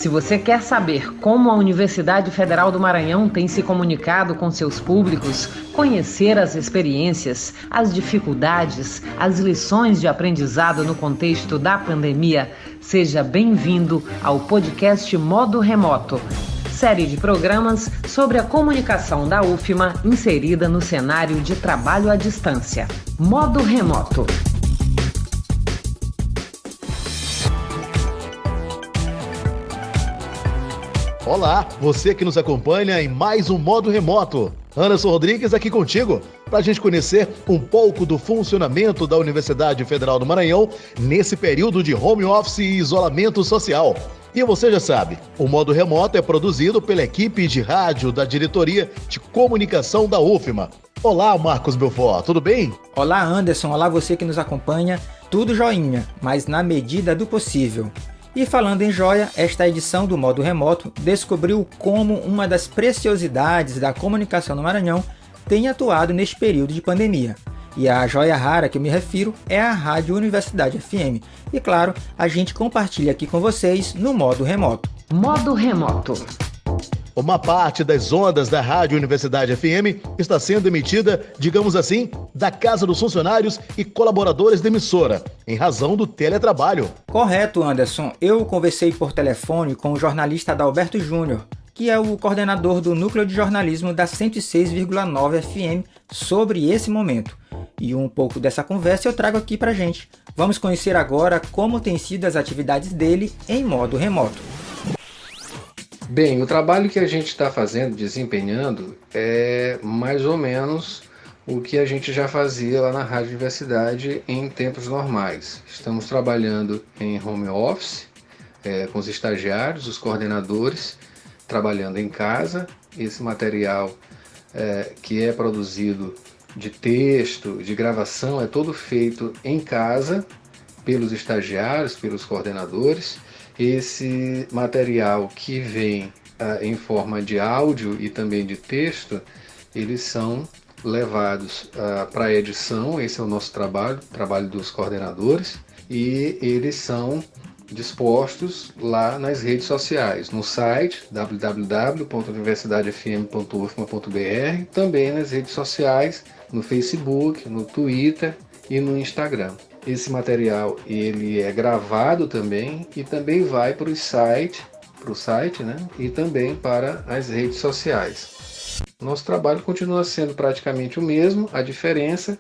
Se você quer saber como a Universidade Federal do Maranhão tem se comunicado com seus públicos, conhecer as experiências, as dificuldades, as lições de aprendizado no contexto da pandemia, seja bem-vindo ao podcast Modo Remoto, série de programas sobre a comunicação da UFMA inserida no cenário de trabalho à distância. Modo Remoto. Olá, você que nos acompanha em mais um Modo Remoto. Anderson Rodrigues aqui contigo, para a gente conhecer um pouco do funcionamento da Universidade Federal do Maranhão nesse período de home office e isolamento social. E você já sabe, o Modo Remoto é produzido pela equipe de rádio da Diretoria de Comunicação da UFMA. Olá, Marcos Belfort, tudo bem? Olá, Anderson, olá você que nos acompanha. Tudo joinha, mas na medida do possível. E falando em joia, esta edição do Modo Remoto descobriu como uma das preciosidades da comunicação no Maranhão tem atuado neste período de pandemia. E a joia rara que eu me refiro é a Rádio Universidade FM. E claro, a gente compartilha aqui com vocês no Modo Remoto. Modo Remoto. Uma parte das ondas da Rádio Universidade FM está sendo emitida, digamos assim, da casa dos funcionários e colaboradores da emissora, em razão do teletrabalho. Correto, Anderson. Eu conversei por telefone com o jornalista Adalberto Júnior, que é o coordenador do Núcleo de Jornalismo da 106,9 FM, sobre esse momento. E um pouco dessa conversa eu trago aqui pra gente. Vamos conhecer agora como têm sido as atividades dele em modo remoto. Bem, o trabalho que a gente está fazendo, desempenhando, é mais ou menos o que a gente já fazia lá na Rádio Universidade em tempos normais. Estamos trabalhando em home office, com os estagiários, os coordenadores, trabalhando em casa. Esse material que é produzido de texto, de gravação, é todo feito em casa, pelos estagiários, pelos coordenadores. Esse material que vem em forma de áudio e também de texto, eles são levados para a edição. Esse é o nosso trabalho dos coordenadores, e eles são dispostos lá nas redes sociais, no site www.universidadefm.ufma.br, também nas redes sociais, no Facebook, no Twitter e no Instagram. Esse material ele é gravado também e também vai para o site, né? E também para as redes sociais. Nosso trabalho continua sendo praticamente o mesmo, a diferença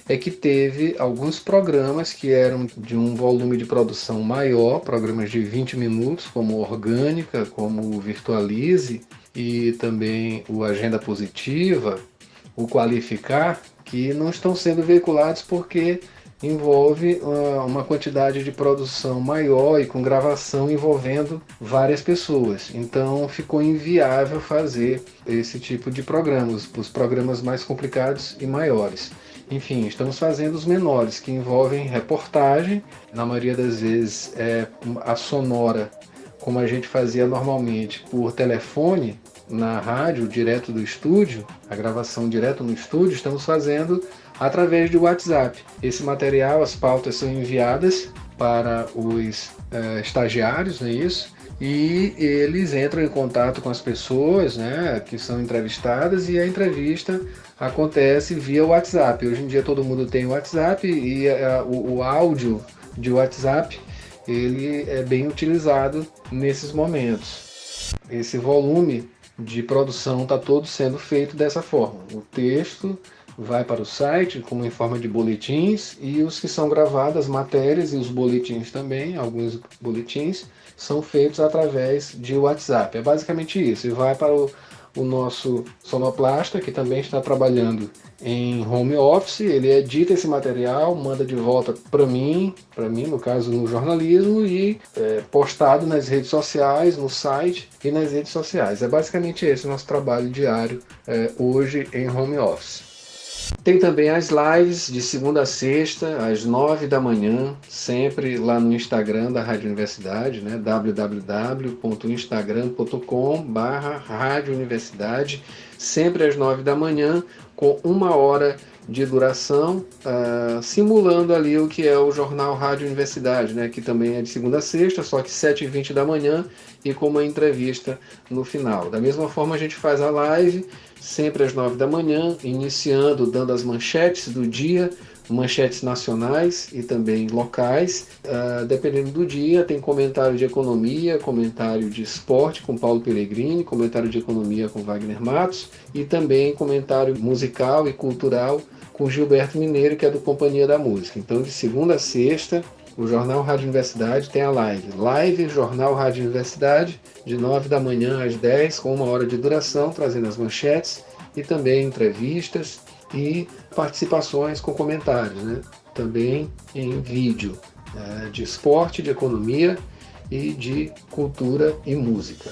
é que teve alguns programas que eram de um volume de produção maior, programas de 20 minutos, como Orgânica, como o Virtualize e também o Agenda Positiva, o Qualificar, que não estão sendo veiculados porque envolve uma quantidade de produção maior e com gravação envolvendo várias pessoas. Então ficou inviável fazer esse tipo de programas, os programas mais complicados e maiores. Enfim, estamos fazendo os menores, que envolvem reportagem, na maioria das vezes a sonora, como a gente fazia normalmente por telefone, na rádio, direto do estúdio, a gravação direto no estúdio, estamos fazendo através do WhatsApp. Esse material, as pautas são enviadas para os estagiários, não é isso? E eles entram em contato com as pessoas, né, que são entrevistadas, e a entrevista acontece via WhatsApp. Hoje em dia todo mundo tem WhatsApp e o áudio de WhatsApp ele é bem utilizado nesses momentos. Esse volume de produção está todo sendo feito dessa forma. O texto vai para o site como em forma de boletins, e os que são gravados, as matérias e os boletins também, alguns boletins, são feitos através de WhatsApp. É basicamente isso. E vai para o nosso sonoplasta, que também está trabalhando em home office. Ele edita esse material, manda de volta para mim, no caso no jornalismo, e postado nas redes sociais, no site e nas redes sociais. É basicamente esse o nosso trabalho diário hoje em home office. Tem também as lives de segunda a sexta, às 9 da manhã, sempre lá no Instagram da Rádio Universidade, né? www.instagram.com/Rádio Universidade, sempre às 9 da manhã, com 1 hora de duração, simulando ali o que é o Jornal Rádio Universidade, né, que também é de segunda a sexta, só que 7h20 da manhã e com uma entrevista no final. Da mesma forma, a gente faz a live sempre às 9 da manhã, iniciando, dando as manchetes do dia, manchetes nacionais e também locais. Dependendo do dia, tem comentário de economia, comentário de esporte com Paulo Pellegrini, comentário de economia com Wagner Matos e também comentário musical e cultural com Gilberto Mineiro, que é do Companhia da Música. Então, de segunda a sexta, o Jornal Rádio Universidade tem a live Jornal Rádio Universidade, de 9 da manhã às 10, com 1 hora de duração, trazendo as manchetes e também entrevistas e participações com comentários, né? Também em vídeo, de esporte, de economia e de cultura e música.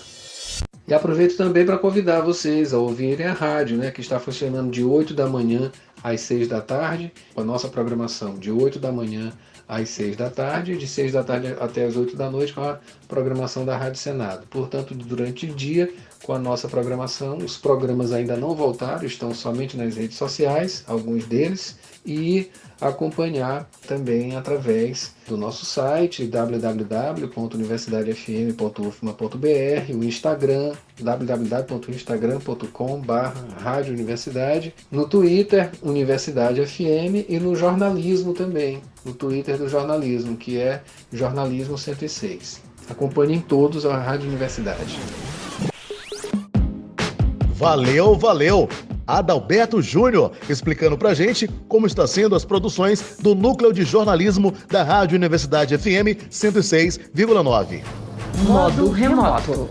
E aproveito também para convidar vocês a ouvirem a rádio, né, que está funcionando de 8 da manhã às 6 da tarde, a nossa programação de 8 da manhã às 6 da tarde, de 6 da tarde até as 8 da noite com a programação da Rádio Senado. Portanto, durante o dia, com a nossa programação, os programas ainda não voltaram, estão somente nas redes sociais, alguns deles, e acompanhar também através do nosso site www.universidadefm.ufma.br, o Instagram www.instagram.com/radiouniversidade, no Twitter Universidade FM e no jornalismo também, no Twitter do jornalismo, que é Jornalismo 106. Acompanhem todos a Rádio Universidade. Valeu! Adalberto Júnior, explicando pra gente como está sendo as produções do Núcleo de Jornalismo da Rádio Universidade FM 106,9. Modo Remoto.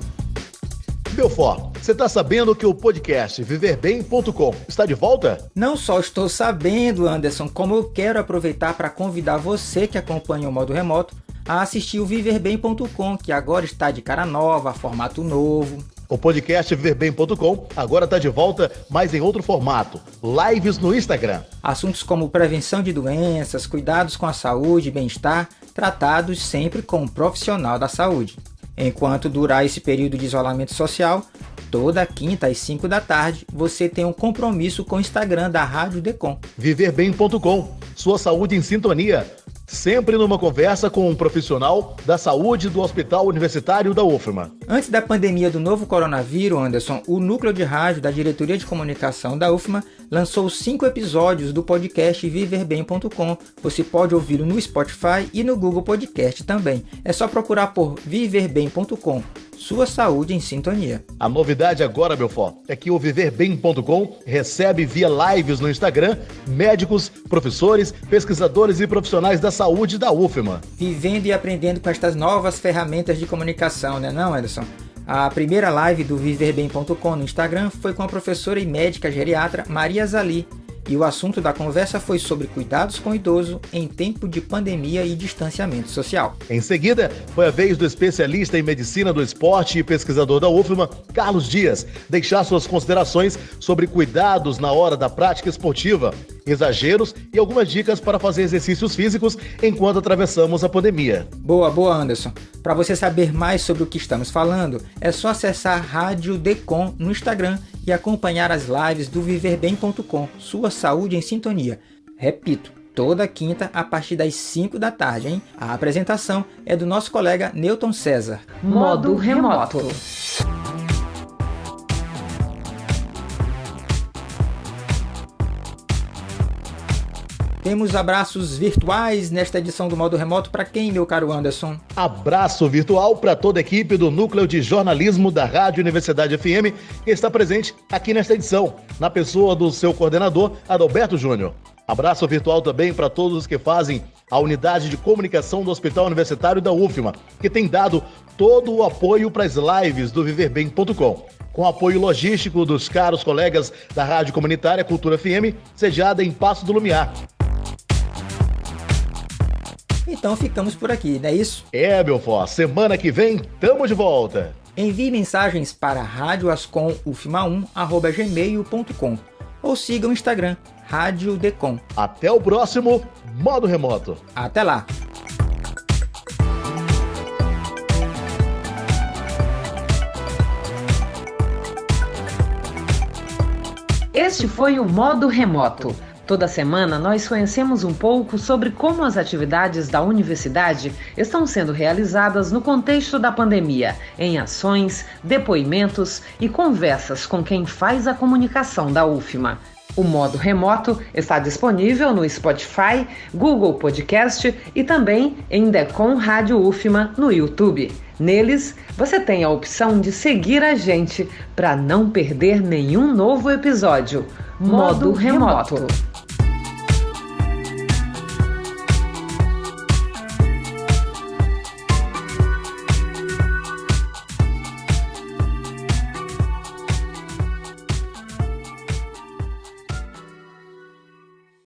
Belfort, você tá sabendo que o podcast viverbem.com está de volta? Não só estou sabendo, Anderson, como eu quero aproveitar para convidar você que acompanha o Modo Remoto a assistir o viverbem.com, que agora está de cara nova, formato novo. O podcast viverbem.com agora está de volta, mas em outro formato, lives no Instagram. Assuntos como prevenção de doenças, cuidados com a saúde e bem-estar, tratados sempre com um profissional da saúde. Enquanto durar esse período de isolamento social, toda quinta às 5 da tarde, você tem um compromisso com o Instagram da Rádio Decom. Viverbem.com, sua saúde em sintonia. Sempre numa conversa com um profissional da saúde do Hospital Universitário da UFMA. Antes da pandemia do novo coronavírus, Anderson, o núcleo de rádio da Diretoria de Comunicação da UFMA lançou 5 episódios do podcast viverbem.com. Você pode ouvi-lo no Spotify e no Google Podcast também. É só procurar por viverbem.com. Sua saúde em sintonia. A novidade agora, Belfort, é que o viverbem.com recebe via lives no Instagram médicos, professores, pesquisadores e profissionais da saúde da UFMA. Vivendo e aprendendo com estas novas ferramentas de comunicação, né não, Anderson? A primeira live do viverbem.com no Instagram foi com a professora e médica geriatra Maria Zali. E o assunto da conversa foi sobre cuidados com o idoso em tempo de pandemia e distanciamento social. Em seguida, foi a vez do especialista em medicina do esporte e pesquisador da UFMA, Carlos Dias, deixar suas considerações sobre cuidados na hora da prática esportiva, exageros e algumas dicas para fazer exercícios físicos enquanto atravessamos a pandemia. Boa, Anderson. Para você saber mais sobre o que estamos falando, é só acessar Rádio Decom no Instagram e acompanhar as lives do viverbem.com, sua saúde em sintonia. Repito, toda quinta a partir das 5 da tarde, hein? A apresentação é do nosso colega Newton César. Modo Remoto. Temos abraços virtuais nesta edição do Modo Remoto para quem, meu caro Anderson? Abraço virtual para toda a equipe do Núcleo de Jornalismo da Rádio Universidade FM, que está presente aqui nesta edição, na pessoa do seu coordenador, Adalberto Júnior. Abraço virtual também para todos os que fazem a unidade de comunicação do Hospital Universitário da UFMA, que tem dado todo o apoio para as lives do viverbem.com. Com apoio logístico dos caros colegas da Rádio Comunitária Cultura FM, sediada em Paço do Lumiar. Então ficamos por aqui, não é isso? Belfort, semana que vem tamo de volta. Envie mensagens para radioascomufma1@gmail.com ou siga o Instagram, Rádio Decom. Até o próximo Modo Remoto. Até lá! Este foi o Modo Remoto, Toda semana nós conhecemos um pouco sobre como as atividades da universidade estão sendo realizadas no contexto da pandemia, em ações, depoimentos e conversas com quem faz a comunicação da UFMA. O Modo Remoto está disponível no Spotify, Google Podcast e também em Decom Rádio UFMA no YouTube. Neles, você tem a opção de seguir a gente para não perder nenhum novo episódio. Modo Remoto.